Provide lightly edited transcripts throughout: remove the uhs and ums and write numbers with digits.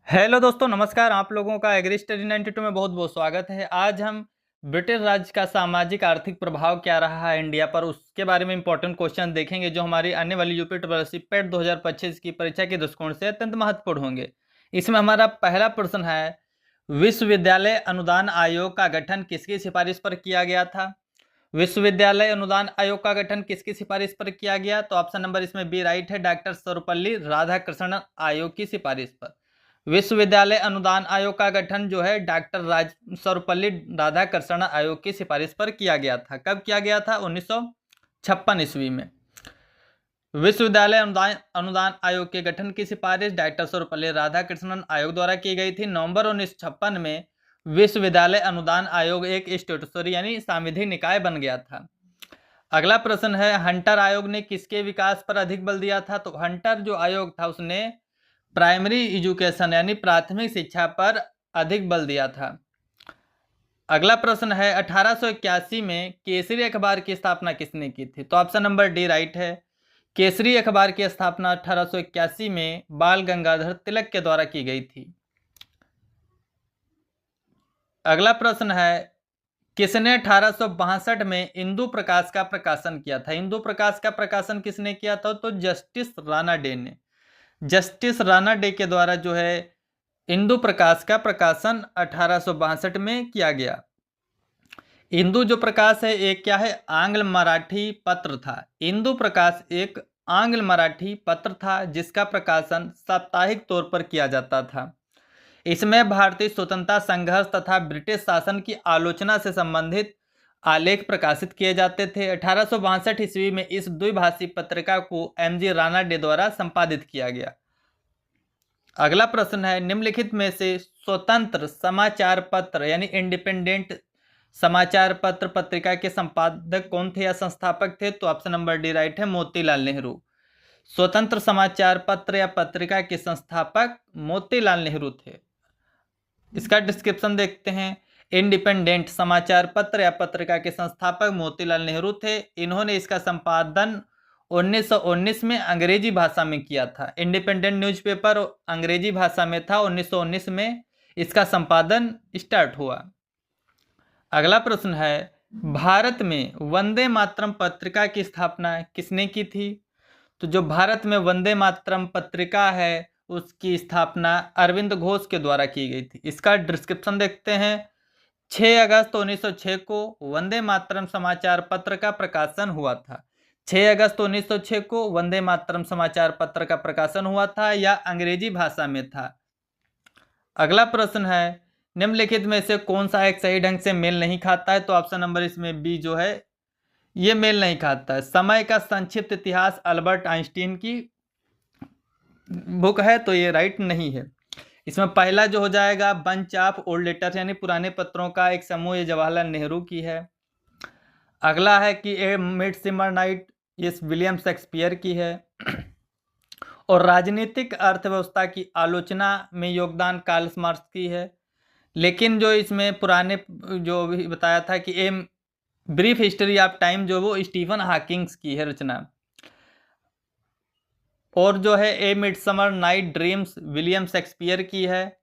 Hello दोस्तों, नमस्कार। आप लोगों का एग्री स्टडी 92 में बहुत बहुत स्वागत है। आज हम ब्रिटिश राज का सामाजिक आर्थिक प्रभाव क्या रहा है इंडिया पर, उसके बारे में इंपॉर्टेंट क्वेश्चन देखेंगे जो हमारी आने वाली यूपी ट्रिपल पेट 2025 की परीक्षा के दृष्टिकोण से अत्यंत महत्वपूर्ण होंगे। इसमें हमारा पहला प्रश्न है, विश्वविद्यालय अनुदान आयोग का गठन किसकी सिफारिश पर किया गया था? विश्वविद्यालय अनुदान आयोग का गठन किसकी सिफारिश पर किया गया? तो ऑप्शन नंबर इसमें बी राइट है, डॉक्टर सर्वपल्ली राधाकृष्णन आयोग की सिफारिश पर। विश्वविद्यालय अनुदान आयोग का गठन जो है डॉक्टर सर्वपल्ली राधाकृष्णन आयोग की सिफारिश पर किया गया था। कब किया गया था? 1956 ईस्वी में। विश्वविद्यालय अनुदान आयोग के गठन की सिफारिश डॉक्टर सर्वपल्ली राधाकृष्णन आयोग द्वारा की गई थी। नवंबर 1956 में विश्वविद्यालय अनुदान आयोग एक स्टैट्यूटरी यानी सांविधिक निकाय बन गया था। अगला प्रश्न है, हंटर आयोग ने किसके विकास पर अधिक बल दिया था? तो हंटर जो आयोग था उसने प्राइमरी एजुकेशन यानी प्राथमिक शिक्षा पर अधिक बल दिया था। अगला प्रश्न है, 1881 में केसरी अखबार की स्थापना किसने की थी? तो ऑप्शन नंबर डी राइट है। केसरी अखबार की स्थापना 1881 में बाल गंगाधर तिलक के द्वारा की गई थी। अगला प्रश्न है, किसने 1862 में इंदु प्रकाश का प्रकाशन किया था? इंदु प्रकाश का प्रकाशन किसने किया था? तो जस्टिस राणा डे ने। जस्टिस राणा डे के द्वारा जो है इंदु प्रकाश का प्रकाशन 1862 में किया गया। इंदु जो प्रकाश है एक क्या है? आंग्ल मराठी पत्र था। इंदु प्रकाश एक आंग्ल मराठी पत्र था जिसका प्रकाशन साप्ताहिक तौर पर किया जाता था। इसमें भारतीय स्वतंत्रता संघर्ष तथा ब्रिटिश शासन की आलोचना से संबंधित आलेख प्रकाशित किए जाते थे। 1862 ईस्वी में इस द्विभाषी पत्रिका को एमजी राणा डे द्वारा संपादित किया गया। अगला प्रश्न है, निम्नलिखित में से स्वतंत्र समाचार पत्र यानी इंडिपेंडेंट समाचार पत्र पत्रिका के संपादक कौन थे या संस्थापक थे? तो ऑप्शन नंबर डी राइट है, मोतीलाल नेहरू। स्वतंत्र समाचार पत्र या पत्रिका के संस्थापक मोतीलाल नेहरू थे। इसका डिस्क्रिप्शन देखते हैं। इंडिपेंडेंट समाचार पत्र या पत्रिका के संस्थापक मोतीलाल नेहरू थे। इन्होंने इसका संपादन 1919 में अंग्रेजी भाषा में किया था। इंडिपेंडेंट न्यूज़पेपर अंग्रेजी भाषा में था। 1919 में इसका संपादन स्टार्ट हुआ। अगला प्रश्न है, भारत में वंदे मातरम पत्रिका की स्थापना किसने की थी? तो जो भारत में वंदे मातरम पत्रिका है उसकी स्थापना अरविंद घोष के द्वारा की गई थी। इसका डिस्क्रिप्शन देखते हैं। 6 अगस्त 1906 को वंदे मातरम समाचार पत्र का प्रकाशन हुआ था। 6 अगस्त 1906 को वंदे मातरम समाचार पत्र का प्रकाशन हुआ था। यह अंग्रेजी भाषा में था। अगला प्रश्न है, निम्नलिखित में से कौन सा एक सही ढंग से मेल नहीं खाता है? तो ऑप्शन नंबर इसमें बी जो है ये मेल नहीं खाता है। समय का संक्षिप्त इतिहास अल्बर्ट आइंस्टीन की बुक है, तो ये राइट नहीं है। इसमें पहला जो हो जाएगा, बंच ऑफ ओल्ड लेटर्स यानी पुराने पत्रों का एक समूह, ये जवाहरलाल नेहरू की है। अगला है कि ए मिडसमर नाइट, ये विलियम शेक्सपियर की है। और राजनीतिक अर्थव्यवस्था की आलोचना में योगदान कार्ल मार्क्स की है। लेकिन जो इसमें पुराने जो भी बताया था कि a brief history of time जो वो स्टीफन हॉकिंग्स की है रचना। और जो है a midsummer night dreams William Shakespeare की है।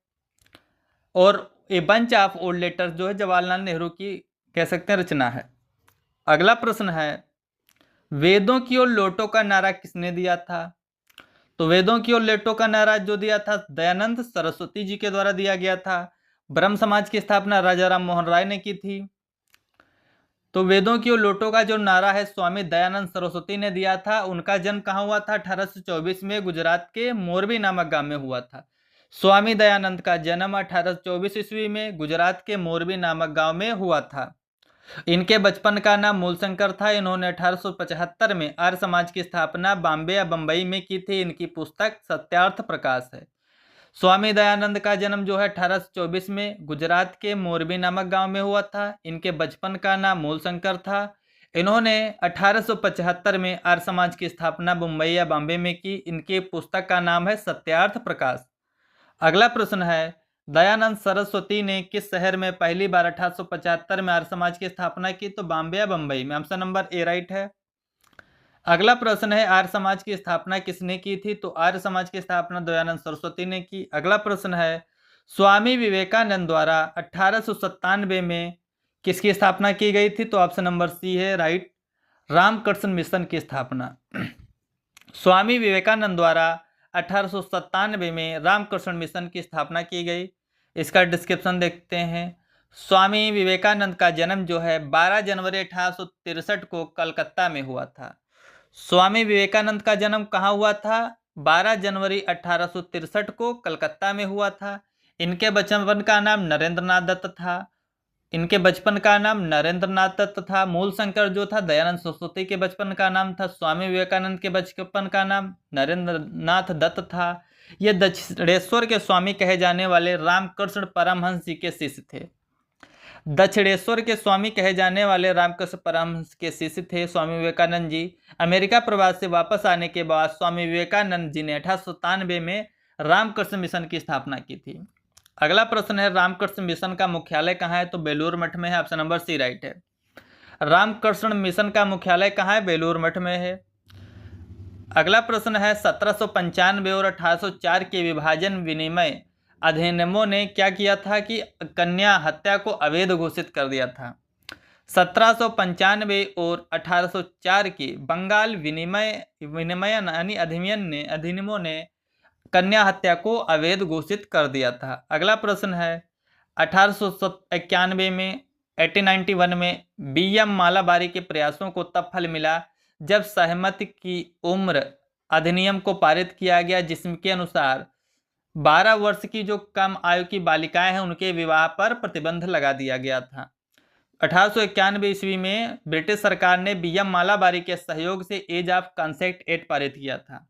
और a bunch of old letters जो है जवाहरलाल नेहरू की कह सकते हैं रचना है। अगला प्रश्न है, वेदों की ओर लौटो का नारा किसने दिया था? तो वेदों की ओर लौटो का नारा जो दिया था दयानंद सरस्वती जी के द्वारा दिया गया था। ब्रह्म समाज की स्थापना राजा राम मोहन राय ने की थी। तो वेदों की ओर लौटो का जो नारा है स्वामी दयानंद सरस्वती ने दिया था। उनका जन्म कहाँ हुआ था? 1824 में गुजरात के मोरबी नामक गांव में हुआ था। स्वामी दयानंद का जन्म 1824 ईस्वी में गुजरात के मोरबी नामक गांव में हुआ था। इनके बचपन का नाम मूलशंकर था। इन्होंने 1875 में आर्य समाज की स्थापना बॉम्बे या बम्बई में की थी। इनकी पुस्तक सत्यार्थ प्रकाश है। स्वामी दयानंद का जन्म जो है 1824 में गुजरात के मोरबी नामक गांव में हुआ था। इनके बचपन का नाम मूलशंकर था। इन्होंने 1875 में आर्य समाज की स्थापना मुंबई या बॉम्बे में की। इनकी पुस्तक का नाम है सत्यार्थ प्रकाश। अगला प्रश्न है, दयानंद सरस्वती ने किस शहर में पहली बार 1875 में आर्य समाज की स्थापना की? तो बॉम्बे या बम्बई में। ऑप्शन नंबर ए राइट है। अगला प्रश्न है आर्य समाज की स्थापना किसने की थी? तो आर्य समाज की स्थापना दयानंद सरस्वती ने की। अगला प्रश्न है स्वामी विवेकानंद द्वारा 1897 में किसकी स्थापना की गई थी? तो ऑप्शन नंबर सी है राइट, रामकृष्ण मिशन की स्थापना। स्वामी विवेकानंद द्वारा 1897 में रामकृष्ण मिशन की स्थापना की गई। इसका डिस्क्रिप्शन देखते हैं। स्वामी विवेकानंद का जन्म जो है 12 जनवरी 1863 को कलकत्ता में हुआ था। स्वामी विवेकानंद का जन्म कहाँ हुआ था? 12 जनवरी 1863 को कलकत्ता में हुआ था। इनके बचपन का नाम नरेंद्रनाथ दत्त था। इनके बचपन का नाम नरेंद्रनाथ दत्त था। मूल शंकर जो था दयानंद सरस्वती के बचपन का नाम था। स्वामी विवेकानंद के बचपन का नाम नरेंद्रनाथ दत्त था। ये दक्षिणेश्वर के स्वामी कहे जाने वाले रामकृष्ण परमहंस जी के शिष्य थे। दक्षिणेश्वर के स्वामी कहे जाने वाले रामकृष्ण परमहंस के शिष्य थे स्वामी विवेकानंद जी। अमेरिका प्रवास से वापस आने के बाद स्वामी विवेकानंद जी ने 1897 में रामकृष्ण मिशन की स्थापना की थी। अगला प्रश्न है रामकृष्ण मिशन का मुख्यालय कहाँ है? तो बेलूर मठ में है। ऑप्शन नंबर सी राइट है। रामकृष्ण मिशन का मुख्यालय कहाँ है? बेलूर मठ में है। अगला प्रश्न है 1795 और 1804 के विभाजन विनिमय अधिनियमों ने क्या किया था कि कन्या हत्या को अवैध घोषित कर दिया था? 1795 और 1804 के बंगाल विनिमयन यानी अधिनियमों ने कन्या हत्या को अवैध घोषित कर दिया था। अगला प्रश्न है 1891 में 1891 में बीएम मालाबारी के प्रयासों को तब फल मिला जब सहमति की उम्र अधिनियम को पारित किया गया, जिसके अनुसार 12 वर्ष की जो कम आयु की बालिकाएं हैं उनके विवाह पर प्रतिबंध लगा दिया गया था। 1891 ईस्वी में ब्रिटिश सरकार ने बीएम मालाबारी के सहयोग से एज ऑफ कंसेंट एक्ट पारित किया था।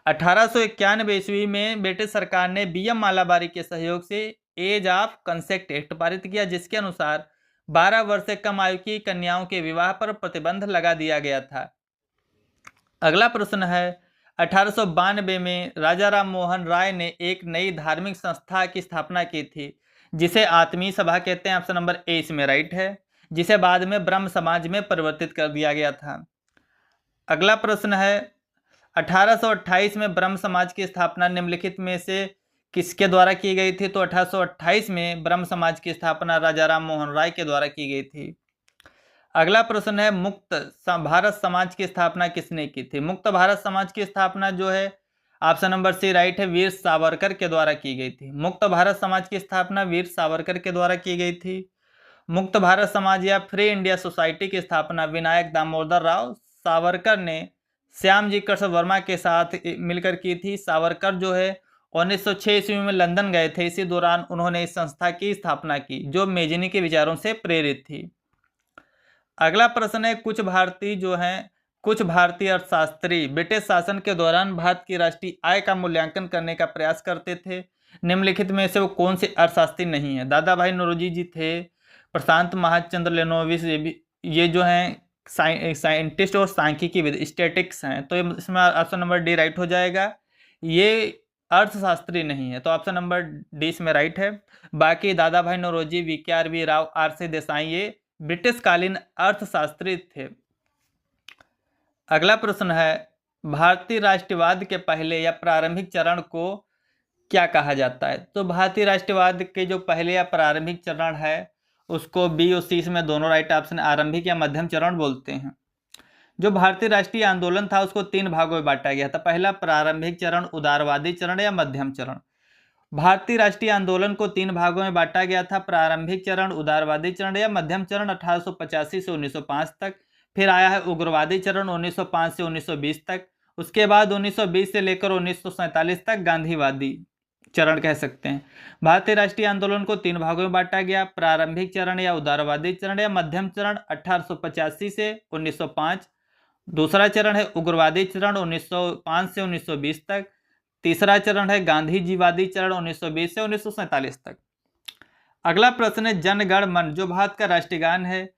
1891 ईस्वी में ब्रिटिश सरकार ने बीएम मालाबारी के सहयोग से एज ऑफ कंसेंट एक्ट पारित किया, जिसके अनुसार 12 वर्ष से कम आयु की कन्याओं के विवाह पर प्रतिबंध लगा दिया गया था। अगला प्रश्न है 1892 में राजा राम मोहन राय ने एक नई धार्मिक संस्था की स्थापना की थी जिसे आत्मीय सभा कहते हैं। ऑप्शन नंबर ए इसमें राइट है, जिसे बाद में ब्रह्म समाज में परिवर्तित कर दिया गया था। अगला प्रश्न है 1828 में ब्रह्म समाज की स्थापना निम्नलिखित में से किसके द्वारा की गई थी? तो 1828 में ब्रह्म समाज की स्थापना राजा राम मोहन राय के द्वारा की गई थी। अगला प्रश्न है मुक्त भारत समाज की स्थापना किसने की थी? मुक्त भारत समाज की स्थापना जो है ऑप्शन नंबर सी राइट है, वीर सावरकर के द्वारा की गई थी। मुक्त भारत समाज की स्थापना वीर सावरकर के द्वारा की गई थी। मुक्त भारत समाज या फ्री इंडिया सोसाइटी की स्थापना विनायक दामोदर राव सावरकर ने श्यामजी कृष्ण वर्मा के साथ मिलकर की थी। सावरकर जो है 1906 ईस्वी में लंदन गए थे। इसी दौरान उन्होंने इस संस्था की स्थापना की जो मेजनी के विचारों से प्रेरित थी। अगला प्रश्न है कुछ भारतीय अर्थशास्त्री ब्रिटिश शासन के दौरान भारत की राष्ट्रीय आय का मूल्यांकन करने का प्रयास करते थे। निम्नलिखित में से वो कौन से अर्थशास्त्री नहीं है? दादा भाई नौरोजी जी थे, प्रशांत महाचंद्र लेनोविस, ये जो हैं साइंटिस्ट और सांख्यिकी स्टैटिक्स हैं। तो इसमें ऑप्शन नंबर डी राइट हो जाएगा। ये अर्थशास्त्री नहीं है, तो ऑप्शन नंबर डी इसमें राइट है। बाकी दादा भाई नौरोजी, वी.के.आर.वी. राव, आर.सी. देसाई ये ब्रिटिश कालीन अर्थशास्त्री थे। अगला प्रश्न है भारतीय राष्ट्रवाद के पहले या प्रारंभिक चरण को क्या कहा जाता है? तो भारतीय राष्ट्रवाद के जो पहले या प्रारंभिक चरण है उसको बी और सी में दोनों राइट ऑप्शन आरंभिक या मध्यम चरण बोलते हैं। जो भारतीय राष्ट्रीय आंदोलन था उसको 3 भागों में बांटा गया था। पहला प्रारंभिक चरण, उदारवादी चरण या मध्यम चरण। भारतीय राष्ट्रीय आंदोलन को 3 भागों में बांटा गया था, प्रारंभिक चरण, उदारवादी चरण या मध्यम चरण 1885 से 1905 तक। फिर आया है उग्रवादी चरण 1905 से 1920 तक। उसके बाद 1920 से लेकर 1947 तक गांधीवादी चरण कह सकते हैं। भारतीय राष्ट्रीय आंदोलन को 3 भागों में बांटा गया, प्रारंभिक चरण या उदारवादी चरण या मध्यम चरण 1885 से 1905। दूसरा चरण है उग्रवादी चरण 1905 से 1920 तक। तीसरा चरण है गांधीजीवादी चरण 1920 से 1947 तक। अगला प्रश्न है जनगण मन जो भारत का राष्ट्रीय गान है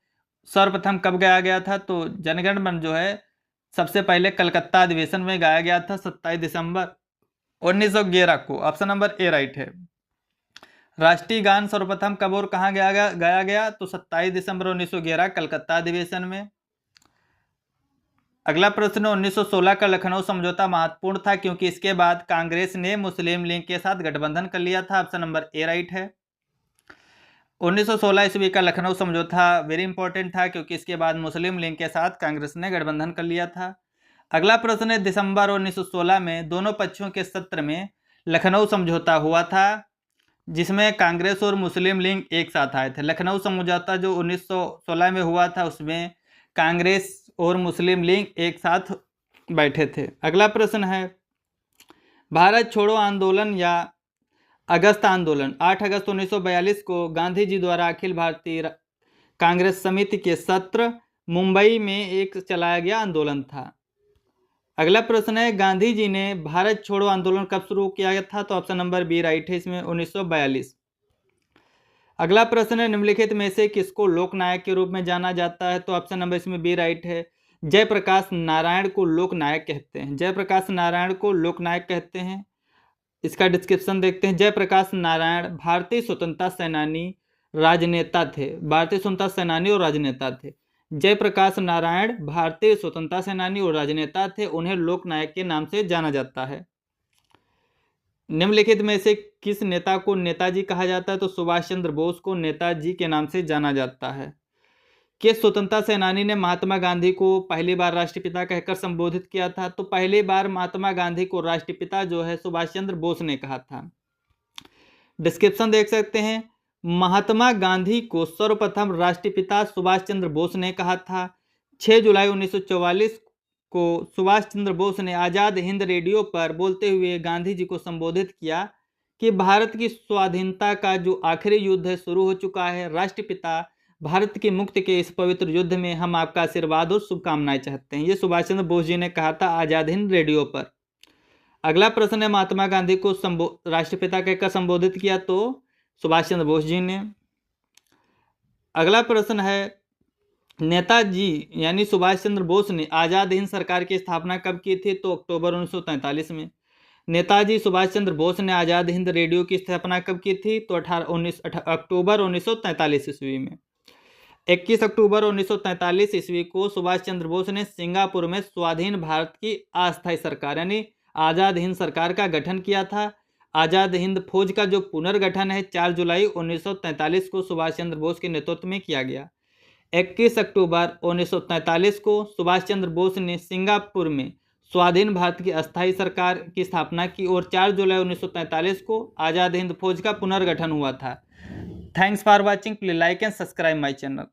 सर्वप्रथम कब गाया गया था? तो जनगण मन जो है सबसे पहले कलकत्ता अधिवेशन में गाया गया था 27 दिसंबर 1911 को। ऑप्शन नंबर ए राइट है। राष्ट्रीय गान सर्वप्रथम कब और कहाँ गाया गया? तो 27 दिसंबर 1911 कलकत्ता अधिवेशन में। अगला प्रश्न, 1916 का लखनऊ समझौता महत्वपूर्ण था क्योंकि इसके बाद कांग्रेस ने मुस्लिम लीग के साथ गठबंधन कर लिया था। ऑप्शन नंबर ए राइट है। 1916 ईस्वी का लखनऊ समझौता वेरी इंपॉर्टेंट था क्योंकि इसके बाद मुस्लिम लीग के साथ कांग्रेस ने गठबंधन कर लिया था। अगला प्रश्न है, दिसंबर 1916 में दोनों पक्षों के सत्र में लखनऊ समझौता हुआ था जिसमें कांग्रेस और मुस्लिम लीग एक साथ आए थे। लखनऊ समझौता जो 1916 में हुआ था उसमें कांग्रेस और मुस्लिम लीग एक साथ बैठे थे। अगला प्रश्न है, भारत छोड़ो आंदोलन या अगस्त आंदोलन 8 अगस्त 1942 को गांधी जी द्वारा अखिल भारतीय कांग्रेस समिति के सत्र मुंबई में एक चलाया गया आंदोलन था। अगला प्रश्न है, गांधी जी ने भारत छोड़ो आंदोलन कब शुरू किया था? तो ऑप्शन नंबर बी राइट है इसमें 1942। अगला प्रश्न है, निम्नलिखित में से किसको लोकनायक के रूप में जाना जाता है? तो ऑप्शन नंबर इसमें बी राइट है। जयप्रकाश नारायण को लोकनायक कहते हैं। जयप्रकाश नारायण को लोकनायक कहते हैं। इसका डिस्क्रिप्शन देखते हैं। जयप्रकाश नारायण भारतीय स्वतंत्रता सेनानी राजनेता थे। भारतीय स्वतंत्रता सेनानी और राजनेता थे। जयप्रकाश नारायण भारतीय स्वतंत्रता सेनानी और राजनेता थे। उन्हें लोकनायक के नाम से जाना जाता है। निम्नलिखित में से किस नेता को नेताजी कहा जाता है? तो सुभाष चंद्र बोस को नेताजी के नाम से जाना जाता है। किस स्वतंत्रता सेनानी ने महात्मा गांधी को पहली बार राष्ट्रपिता कहकर संबोधित किया था? तो पहली बार महात्मा गांधी को राष्ट्रपिता जो है सुभाष चंद्र बोस ने कहा था। डिस्क्रिप्शन देख सकते हैं। महात्मा गांधी को सर्वप्रथम राष्ट्रपिता सुभाष चंद्र बोस ने कहा था। 6 जुलाई 1944 को सुभाष चंद्र बोस ने आज़ाद हिंद रेडियो पर बोलते हुए गांधी जी को संबोधित किया कि भारत की स्वाधीनता का जो आखिरी युद्ध है शुरू हो चुका है। राष्ट्रपिता भारत की मुक्ति के इस पवित्र युद्ध में हम आपका आशीर्वाद और शुभकामनाएं चाहते हैं। ये सुभाष चंद्र बोस जी ने कहा था आज़ाद हिंद रेडियो पर। अगला प्रश्न है, महात्मा गांधी को राष्ट्रपिता कहकर संबोधित किया? तो सुभाष चंद्र बोस जी ने। अगला प्रश्न है, नेताजी यानी सुभाष चंद्र बोस ने आज़ाद हिंद सरकार की स्थापना कब की थी? तो अक्टूबर 1943 में। नेताजी सुभाष चंद्र बोस ने आज़ाद हिंद रेडियो की स्थापना कब की थी? तो अक्टूबर 1943 ईस्वी में। 21 अक्टूबर 1943 ईस्वी को सुभाष चंद्र बोस ने सिंगापुर में स्वाधीन भारत की अस्थायी सरकार यानी आज़ाद हिंद सरकार का गठन किया था। आज़ाद हिंद फौज का जो पुनर्गठन है 4 जुलाई 1943 को सुभाष चंद्र बोस के नेतृत्व में किया गया। 21 अक्टूबर 1943 को सुभाष चंद्र बोस ने सिंगापुर में स्वाधीन भारत की अस्थायी सरकार की स्थापना की और 4 जुलाई 1943 को आज़ाद हिंद फौज का पुनर्गठन हुआ था। Thanks for watching. Please like and subscribe my channel.